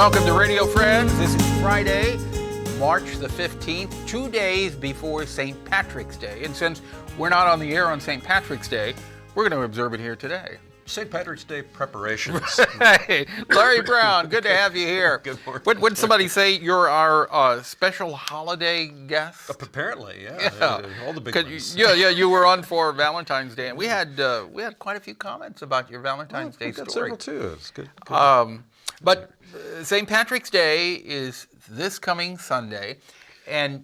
Welcome to Radio Friends. This is Friday, March the 15th, 2 days before St. Patrick's Day. And since we're not on the air on St. Patrick's Day, we're going to observe it here today. St. Patrick's Day preparations. Hey, Larry Brown, good to have you here. Good morning. Would somebody say you're our special holiday guest? Apparently, yeah. All the big ones. Yeah, you were on for Valentine's Day, and we had quite a few comments about your Valentine's Day story. Several too. It's good. But St. Patrick's Day is this coming Sunday, and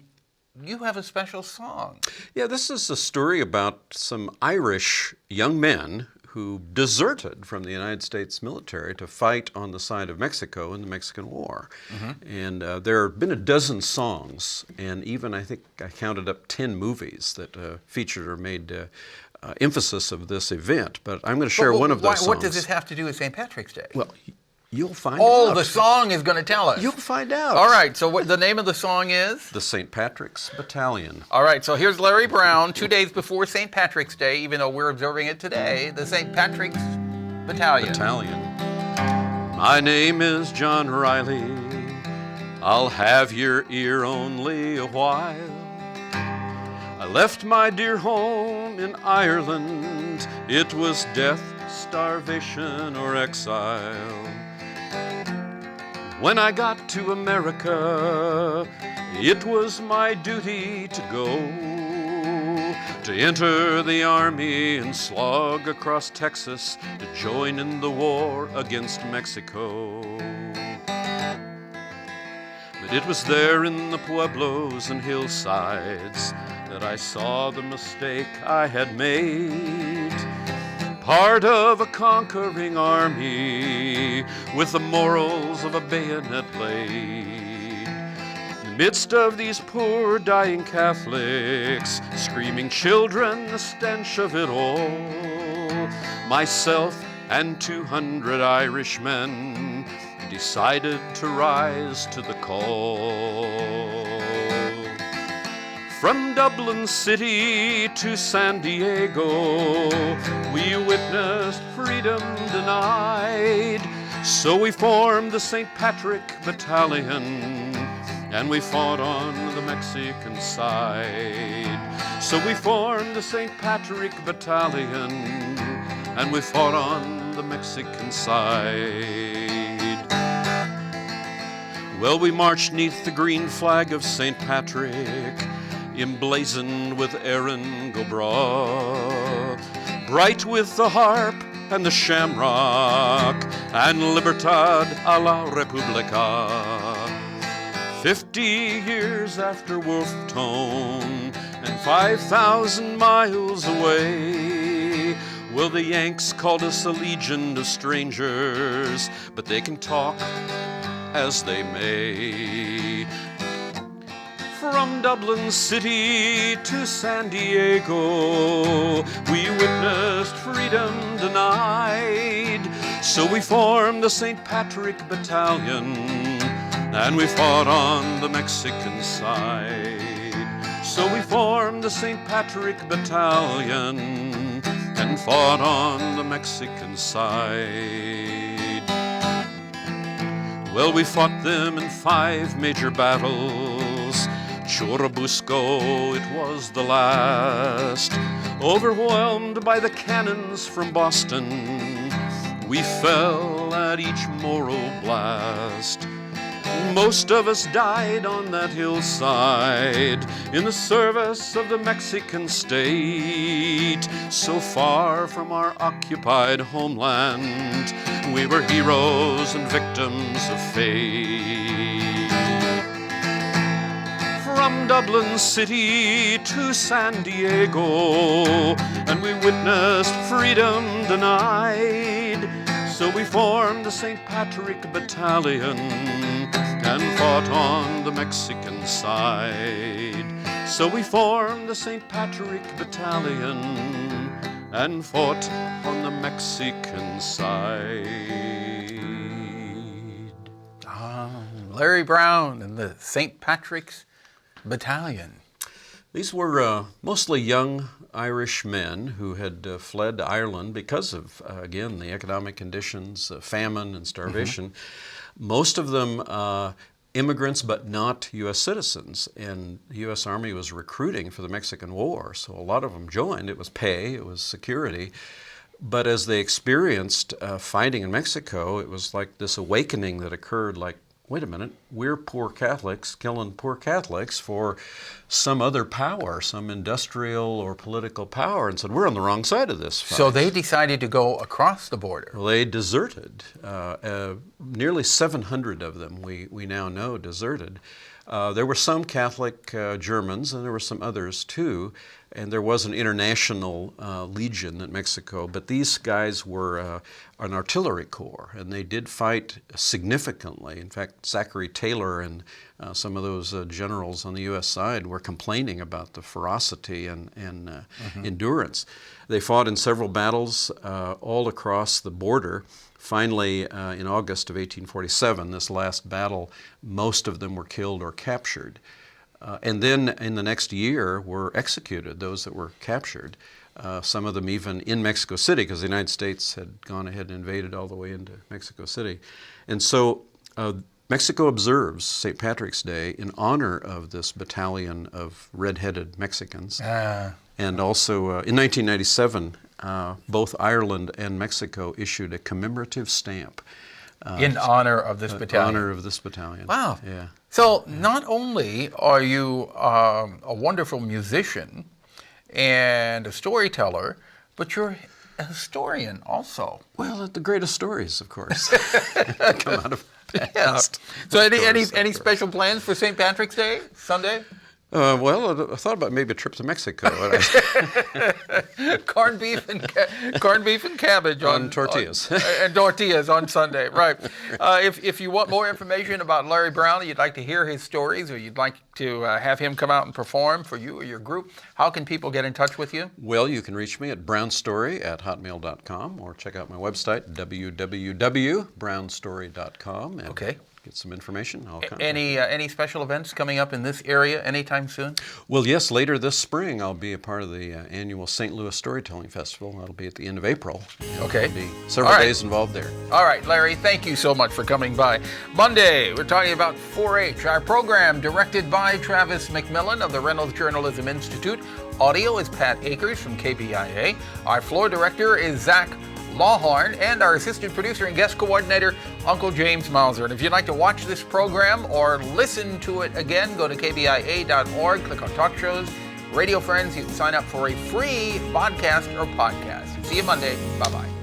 you have a special song. Yeah, this is a story about some Irish young men who deserted from the United States military to fight on the side of Mexico in the Mexican War. Mm-hmm. And there have been a dozen songs, and even I think I counted up 10 movies that featured or made emphasis of this event. But I'm going to share one of those songs. What does this have to do with St. Patrick's Day? Well, you'll find out. Oh, the song is going to tell us. You'll find out. All right, so what the name of the song is? The St. Patrick's Battalion. All right, so here's Larry Brown, 2 days before St. Patrick's Day, even though we're observing it today, the St. Patrick's Battalion. My name is John Riley. I'll have your ear only a while. I left my dear home in Ireland. It was death, starvation, or exile. When I got to America, it was my duty to go, to enter the army and slog across Texas to join in the war against Mexico. But it was there in the pueblos and hillsides that I saw the mistake I had made. Part of a conquering army with the morals of a bayonet blade. In the midst of these poor dying Catholics, screaming children, the stench of it all, myself and 200 Irishmen decided to rise to the call. From Dublin City to San Diego, we witnessed freedom denied. So we formed the St. Patrick Battalion, and we fought on the Mexican side. So we formed the St. Patrick Battalion, and we fought on the Mexican side. Well, we marched 'neath the green flag of St. Patrick, emblazoned with Erin go Bragh, bright with the harp and the shamrock, and Libertad a la Republica. 50 years after Wolfe Tone and 5,000 miles away, well, the Yanks called us a legion of strangers, but they can talk as they may. From Dublin City to San Diego, we witnessed freedom denied. So we formed the St. Patrick Battalion, and we fought on the Mexican side. So we formed the St. Patrick Battalion and fought on the Mexican side. Well, we fought them in 5 major battles. Churubusco, it was the last. Overwhelmed by the cannons from Boston, we fell at each Moro blast. Most of us died on that hillside in the service of the Mexican state. So far from our occupied homeland, we were heroes and victims of fate. From Dublin City to San Diego, and we witnessed freedom denied. So we formed the St. Patrick Battalion and fought on the Mexican side. So we formed the St. Patrick Battalion and fought on the Mexican side. Larry Brown and the St. Patrick's Battalion. These were mostly young Irish men who had fled Ireland because of, again, the economic conditions, famine and starvation. Mm-hmm. Most of them immigrants, but not U.S. citizens. And the U.S. Army was recruiting for the Mexican War, so a lot of them joined. It was pay, it was security. But as they experienced fighting in Mexico, it was like this awakening that occurred, like, wait a minute, we're poor Catholics killing poor Catholics for some other power, some industrial or political power, and said, we're on the wrong side of this fight. So they decided to go across the border. Well, they deserted. Nearly 700 of them, we now know, deserted. There were some Catholic Germans, and there were some others too, and there was an international legion in Mexico, but these guys were an artillery corps, and they did fight significantly. In fact, Zachary Taylor and some of those generals on the U.S. side were complaining about the ferocity and endurance. They fought in several battles all across the border. Finally, in August of 1847, this last battle, most of them were killed or captured. And then in the next year were executed, those that were captured. Some of them even in Mexico City, because the United States had gone ahead and invaded all the way into Mexico City. And so Mexico observes St. Patrick's Day in honor of this battalion of red-headed Mexicans. And also in 1997, both Ireland and Mexico issued a commemorative stamp. In honor of this battalion. In honor of this battalion. Wow. Yeah. So not only are you a wonderful musician and a storyteller, but you're a historian also. Well, the greatest stories, of course, come out of the past. So any special plans for St. Patrick's Day, Sunday? Well, I thought about maybe a trip to Mexico. Corned beef and cabbage on tortillas. And tortillas on Sunday, right. If you want more information about Larry Brown, you'd like to hear his stories, or you'd like to have him come out and perform for you or your group, how can people get in touch with you? Well, you can reach me at brownstory@hotmail.com, or check out my website, www.brownstory.com. Okay. Get some information. Any special events coming up in this area anytime soon? Well, yes. Later this spring, I'll be a part of the annual St. Louis Storytelling Festival. That'll be at the end of April. Okay. There'll be several days involved there. All right, Larry, thank you so much for coming by. Monday, we're talking about 4-H, our program directed by Travis McMillen of the Reynolds Journalism Institute. Audio is Pat Akers from KBIA. Our floor director is Zach Lawhorn, and our assistant producer and guest coordinator, Uncle James Mauser. And if you'd like to watch this program or listen to it again, go to kbia.org, click on Talk Shows, Radio Friends. You can sign up for a free podcast or podcast. See you Monday. Bye-bye.